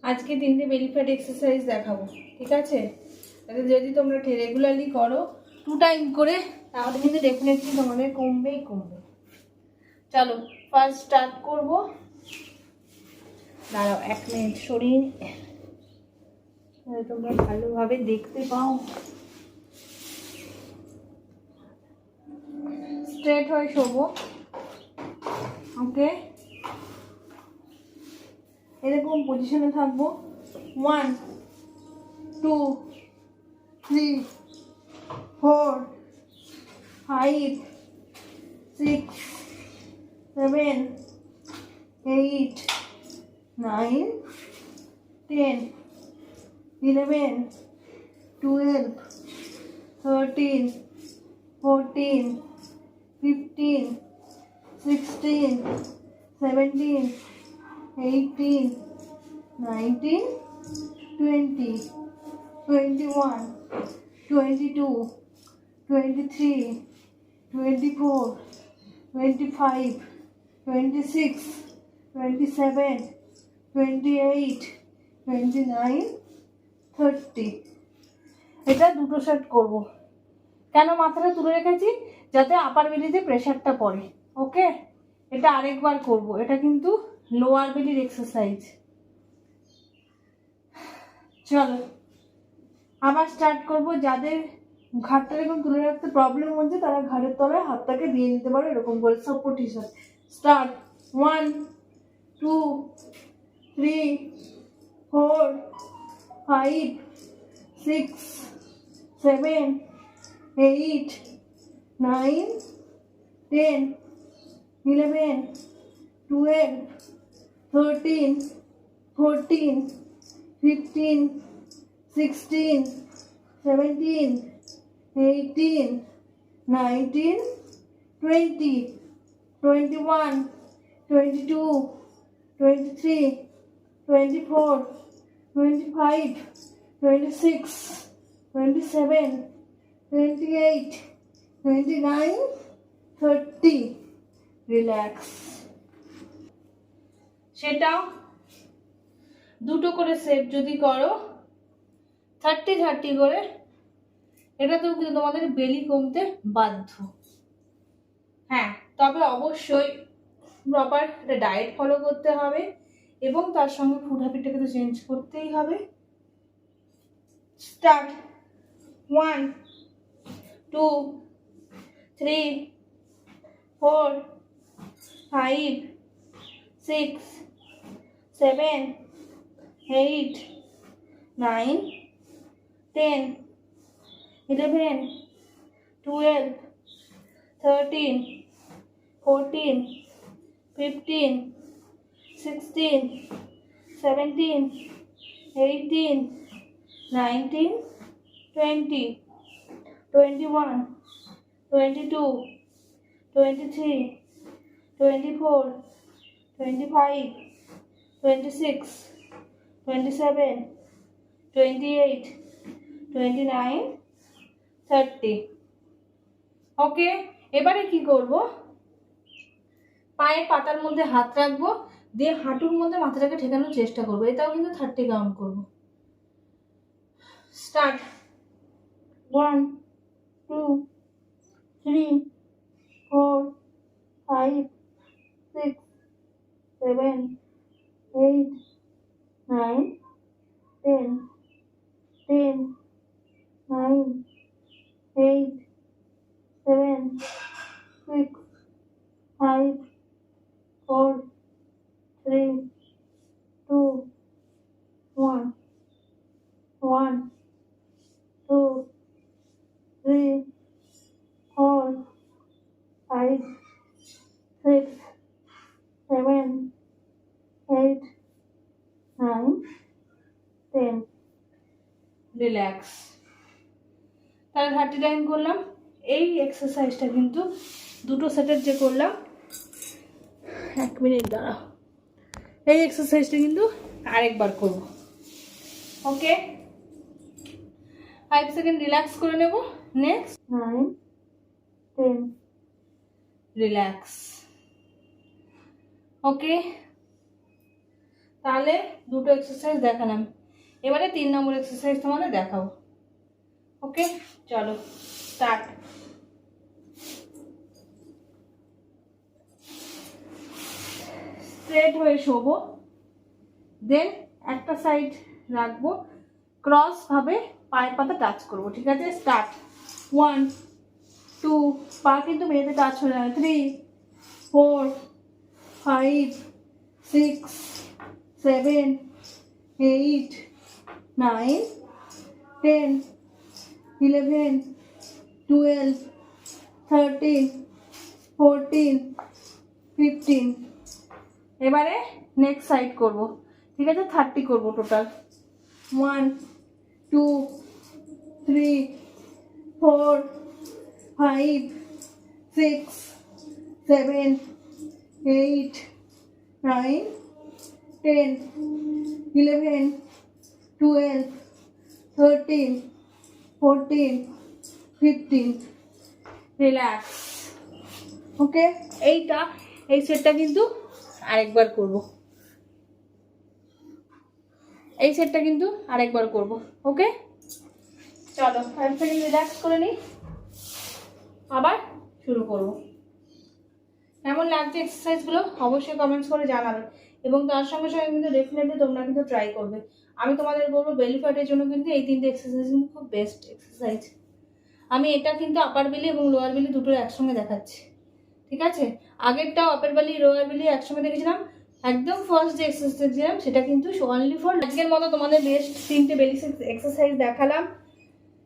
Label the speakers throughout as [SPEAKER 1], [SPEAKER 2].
[SPEAKER 1] আজকে 3টে belly fat exercise দেখাবো, ঠিক আছে? যদি তোমরা রেগুলারলি করো 2 টাইম করে, তাহলে কিন্তু ডেফিনেটলি তোমাদের কমবেই কমবে। চলো ফার্স্ট স্টার্ট করবো। দাঁড়াও 1 মিনিট সরিয়ে তোমরা ভালোভাবে দেখতে পাও। স্ট্রেট হয়ে শোবো, ওকে? এরকম পজিশনে থাকবো। 1 2 3 4 5 6 7 8 9 10 11 12 13 14 15 16 17 18 19 20 21 22 23 24 25 26 27 28 29 30। এটা দুটো সেট করব। কেন মাথাটা তুলে রেখেছি? যাতে আপার বেলিতে প্রেশারটা পড়ে, ওকে? এটা আরেকবার করব। এটা কিন্তু লোয়ার বেলির এক্সারসাইজ। চলো আবার স্টার্ট করব। যাদের ঘাড়টা এরকম তুলে রাখতে প্রবলেম হচ্ছে, তারা ঘাড়ের তলায় হাতটাকে দিয়ে নিতে পারো এরকম করে সাপোর্ট হিসাবে। স্টার্ট। 1 2 3 4 5 6 7 8 9 10 11 12 13 14 15 16 17 18 19 20 21 22 23 24 25 26 27 28 29 30। রিল্যাক্স। সেটাও দুটো করে সেট যদি করো 30 30 করে, এটাতেও কিন্তু তোমাদের বেলি কমতে বাধ্য। হ্যাঁ, তবে অবশ্যই প্রপার একটা ডায়েট ফলো করতে হবে এবং তার সঙ্গে ফুড হ্যাবিটটাকে তো চেঞ্জ করতেই হবে। স্টার্ট। 1 2 3 4 5 6 7 8 9 10 11 12 13 14 15 16 17 18 19 20 21 22 23 24 25 26 27 28 29 30। ওকে, এবারে কি করব? পায়ের পাতার মধ্যে হাত রাখবো, দিয়ে হাঁটুর মধ্যে মাথাটাকে ঠেকানোর চেষ্টা করবো। এটাও কিন্তু 30 কাউন্ট করবো। স্টার্ট। 1 2 3 4 5 6 7 8 9 10 10 9 8 7 6 5 4 3 2 1 1 2 3 4 5 6 7 8 9 10। রিল্যাক্স। তাহলে 30 টাইম করলাম। এই এক্সারসাইজটা কিন্তু দুটো সেটের যে করলাম, 1 মিনিট দাঁড়াও, এই এক্সারসাইজটা কিন্তু আরেকবার করব, ওকে? 5 সেকেন্ড রিল্যাক্স করে নেব। নেক্সট 9 10। রিল্যাক্স, ওকে? তার তাহলে দুটো এক্সারসাইজ দেখালাম, এবারে 3 নম্বর এক্সারসাইজ তোমাদের দেখাবো। ওকে চলো স্টার্ট। স্ট্রেট হয়ে শোবো, দেন একটা সাইড রাখবো, ক্রস ভাবে পায়ের পাতা টাচ করবো, ঠিক আছে? স্টার্ট। 1 2, পা কিন্তু মেয়েতে টাচ হয়ে যাবে। 3 4 5 6 7 8 9 10 11 12 13 14 15। এবারে নেক্সট সাইড করব, ঠিক আছে? 30 করব টোটাল। 1 2 3 4 5 6 7 8 9 10 11 12 13 14 15। রিল্যাক্স। ওকে, এই সেটটা কিন্তু আরেকবার করব, এই সেটটা কিন্তু আরেকবার করব। ওকে চলো 5 সেকেন্ড রিল্যাক্স করে নিই, আবার শুরু করব। কেমন লাগছে এক্সারসাইজগুলো অবশ্যই কমেন্টস করে জানাবে, এবং তার সঙ্গে সঙ্গে কিন্তু ডেফিনেটলি তোমরা কিন্তু ট্রাই করবে। আমি তোমাদের বলবো বেলি ফ্যাটের জন্য কিন্তু এই 3টে এক্সারসাইজ কিন্তু খুব বেস্ট এক্সারসাইজ। আমি এটা কিন্তু আপার বেলি এবং লোয়ার বেলি দুটো একসঙ্গে দেখাচ্ছি, ঠিক আছে? আগেরটাও আপার বেলি লোয়ার বেলি একসঙ্গে দেখেছিলাম, একদম ফার্স্ট যে এক্সারসাইজ দিলাম সেটা কিন্তু অনলি ফর। আজকের মতো তোমাদের বেস্ট 3টে বেলি এক্সারসাইজ দেখালাম,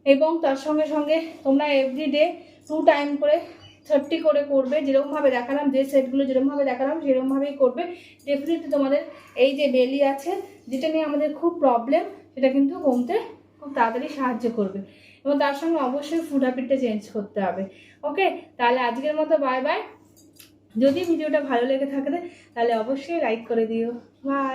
[SPEAKER 1] এবং তার সঙ্গে সঙ্গে তোমরা এভরিডে 2 টাইম করে 30 করে করবে, যেরকমভাবে দেখালাম, যে সেটগুলো যেরকমভাবে দেখালাম সেরকমভাবেই করবে। ডেফিনেটলি তোমাদের এই যে বেলি আছে, যেটা নিয়ে আমাদের খুব প্রবলেম, সেটা কিন্তু কমতে খুব তাড়াতাড়ি সাহায্য করবে। এবং তার সঙ্গে অবশ্যই ফুড হ্যাবিটটা চেঞ্জ করতে হবে। ওকে, তাহলে আজকের মতো বাই বাই। যদি ভিডিওটা ভালো লেগে থাকে তাহলে অবশ্যই লাইক করে দিও। বাই।